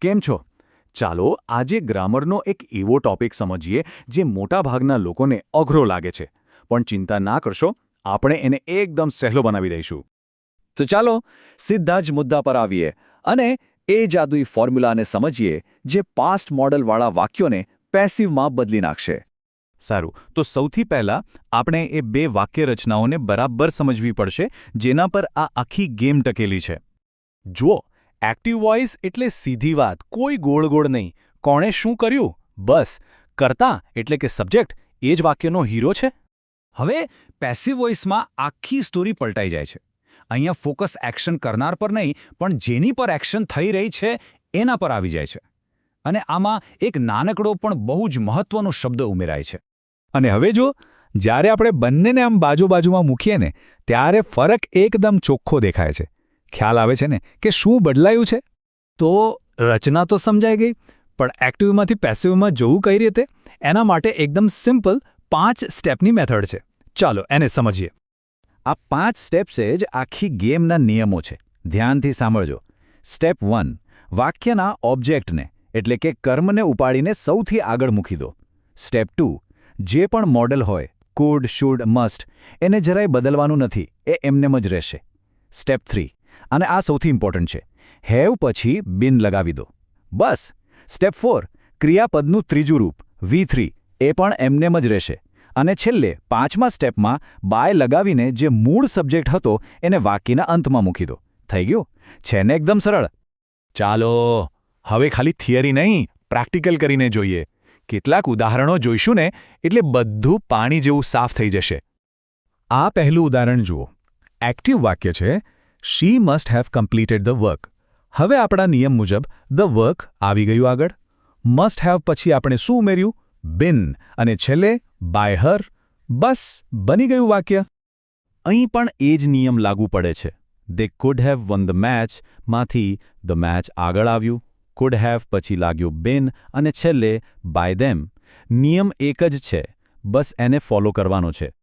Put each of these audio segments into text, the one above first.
કેમ છો? ચાલો આજે ગ્રામરનો એક એવો ટોપિક સમજીએ જે મોટાભાગના લોકોને અઘરો લાગે છે, પણ ચિંતા ના કરશો, આપણે એને એકદમ સહેલો બનાવી દઈશું. તો ચાલો સીધા જ મુદ્દા પર આવીએ અને એ જાદુઈ ફોર્મ્યુલાને સમજીએ જે પાસ્ટ મોડલવાળા વાક્યોને પેસિવમાં બદલી નાખશે. સારું, તો સૌથી પહેલા આપણે એ બે વાક્ય રચનાઓને બરાબર સમજવી પડશે જેના પર આ આખી ગેમ ટકેલી છે. જુઓ, એક્ટિવ વોઇસ એટલે સીધી વાત, કોઈ ગોળ ગોળ નહીં. કોણે શું કર્યું? બસ. કર્તા એટલે કે સબ્જેક્ટ એ જ વાક્યનો હીરો છે. હવે પેસિવ વોઇસમાં આખી સ્ટોરી પલટાઈ જાય છે. અહીંયા ફોકસ એક્શન કરનાર પર નહીં, પણ જેની પર એક્શન થઈ રહી છે એના પર આવી જાય છે. અને આમાં એક નાનકડો પણ બહુ જ મહત્વનો શબ્દ ઉમેરાય છે. અને હવે જો જ્યારે આપણે બંનેને આમ બાજુમાં મૂકીએ ને ત્યારે ફરક એકદમ ચોખ્ખો દેખાય છે. ખ્યાલ આવે છે ને કે શું બદલાયું છે? તો રચના તો સમજાઈ ગઈ, પણ એક્ટિવમાંથી પેસિવમાં જવું કઈ રીતે એના માટે એકદમ સિમ્પલ 5 સ્ટેપની મેથડ છે. ચાલો એને સમજીએ. આ 5 સ્ટેપ્સ જ આખી ગેમના નિયમો છે. ધ્યાનથી સાંભળજો. સ્ટેપ 1, વાક્યના ઓબ્જેક્ટને એટલે કે કર્મને ઉપાડીને સૌથી આગળ મૂકી દો. સ્ટેપ 2, જે પણ મોડલ હોય કુડ, શુડ, મસ્ટ એને જરાય બદલવાનું નથી, એ એમનેમ જ રહેશે. સ્ટેપ 3, અને આ સૌથી ઇમ્પોર્ટન્ટ છે, હેવ પછી બિન લગાવી દો. બસ. સ્ટેપ 4, ક્રિયાપદનું ત્રીજું રૂપ V3 એ પણ એમનેમ જ રહેશે. અને છેલ્લે 5મા સ્ટેપમાં બાય લગાવીને જે મૂળ સબ્જેક્ટ હતો એને વાક્યના અંતમાં મૂકી દો. થઈ ગયું? છે ને એકદમ સરળ? ચાલો હવે ખાલી થિયરી નહીં, પ્રેક્ટિકલ કરીને જોઈએ. કેટલાક ઉદાહરણો જોઈશું ને એટલે બધું પાણી જેવું સાફ થઈ જશે. આ પહેલું ઉદાહરણ જુઓ. એક્ટિવ વાક્ય છે she must have completed the work. હવે આપણા નિયમ મુજબ ધ વર્ક આવી ગયું આગળ. મસ્ટ હેવ પછી આપણે શું ઉમેર્યું? બિન. અને છેલ્લે બાય હર. બસ બની ગયું વાક્ય. અહીં પણ એ જ નિયમ લાગુ પડે છે. દે could have one the match માંથી ધ મેચ આગળ આવ્યું. કુડ હેવ પછી લાગ્યું બિન અને છેલ્લે બાય ધેમ. નિયમ એક જ છે, બસ એને ફોલો કરવાનો છે.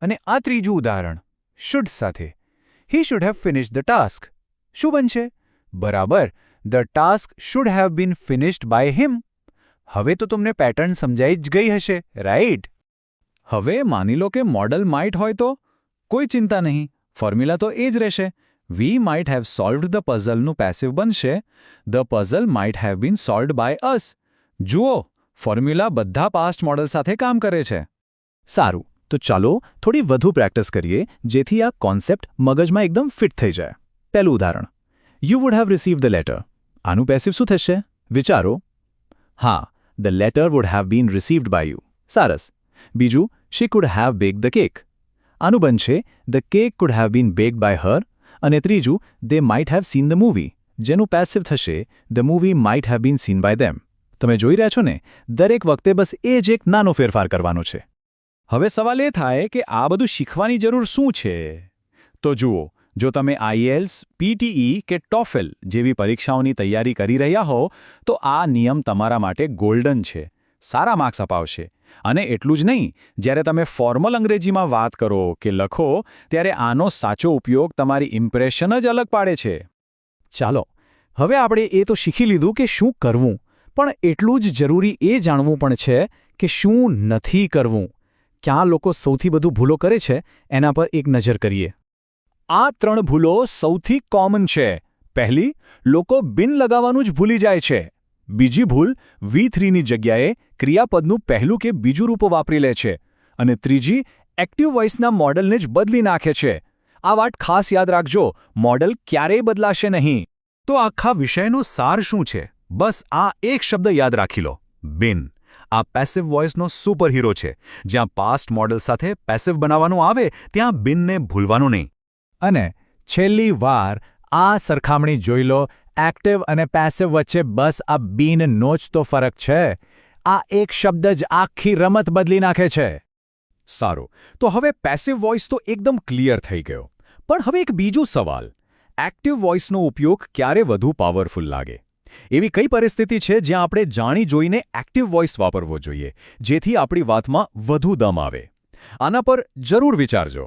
અને આ ત્રીજું ઉદાહરણ શુડ સાથે. He should have finished the task. શું બનશે? બરાબર, the task should have been finished by him. હવે તો તમને પેટર્ન સમજાઈ જ ગઈ હશે, રાઈટ? હવે માની લો કે મોડલ માઇટ હોય તો કોઈ ચિંતા નહીં, ફોર્મ્યુલા તો એ જ રહેશે. We might have solved the પઝલનું પેસિવ બનશે the puzzle might have been solved by us. જુઓ, ફોર્મ્યુલા બધા પાસ્ટ મોડલ સાથે કામ કરે છે. સારું, તો ચાલો થોડી વધુ પ્રેક્ટિસ કરીએ જેથી આ કોન્સેપ્ટ મગજમાં એકદમ ફિટ થઈ જાય. પહેલું ઉદાહરણ, you would have received the letter. આનું પેસિવ શું થશે? વિચારો. હા, the letter would have been received by you. સરસ. બીજું, she could have baked the cake. આનું બનશે the cake could have been baked by her. અને ત્રીજું, they might have seen the movie. જેનું પેસિવ થશે the movie might have been seen by them. તમે જોઈ રહ્યા છો ને, દરેક વખતે બસ એ જ એક નાનો ફેરફાર કરવાનો છે. હવે સવાલ એ થાય કે આ બધું શીખવાની જરૂર શું છે? તો જુઓ, જો તમે IELTS, PTE કે TOEFL જેવી પરીક્ષાઓની તૈયારી કરી રહ્યા હો તો આ નિયમ તમારા માટે ગોલ્ડન છે. સારા માર્ક્સ અપાવશે. અને એટલું જ નહીં, જ્યારે તમે ફોર્મલ અંગ્રેજીમાં વાત કરો કે લખો ત્યારે આનો સાચો ઉપયોગ તમારી ઇમ્પ્રેશન જ અલગ પાડે છે. ચાલો હવે આપણે એ તો શીખી લીધું કે શું કરવું, પણ એટલું જ જરૂરી એ જાણવું પણ છે કે શું નથી કરવું. ક્યાં લોકો સૌથી વધુ ભૂલો કરે છે એના પર એક નજર કરીએ. આ 3 ભૂલો સૌથી કોમન છે. પહેલી, લોકો બિન લગાવવાનું જ ભૂલી જાય છે. બીજી ભૂલ, V3ની જગ્યાએ ક્રિયાપદનું પહેલું કે બીજું રૂપ વાપરી લે છે. અને ત્રીજી, એક્ટિવ વોઇસના મોડલને જ બદલી નાખે છે. આ વાત ખાસ યાદ રાખજો, મોડલ ક્યારેય બદલાશે નહીં. તો આખા વિષયનો સાર શું છે? બસ આ એક શબ્દ યાદ રાખી લો, બિન. આ પેસિવ વોઇસનો સુપર હીરો છે. જ્યાં પાસ્ટ મોડલ સાથે પેસિવ બનાવવાનું આવે ત્યાં બિનને ભૂલવાનું નહીં. અને છેલ્લી વાર આ સરખામણી જોઈ લો. એક્ટિવ અને પેસિવ વચ્ચે બસ આ બીનનો જ તો ફરક છે. આ એક શબ્દ જ આખી રમત બદલી નાખે છે. સારું, તો હવે પેસિવ વોઇસ તો એકદમ ક્લિયર થઈ ગયો. પણ હવે એક બીજો સવાલ, એક્ટિવ વોઇસનો ઉપયોગ ક્યારે વધુ પાવરફુલ લાગે? એવી કઈ પરિસ્થિતિ છે જ્યાં આપણે જાણી જોઈને એક્ટિવ વોઇસ વાપરવો જોઈએ જેથી આપણી વાતમાં વધુ દમ આવે? આના પર જરૂર વિચારજો.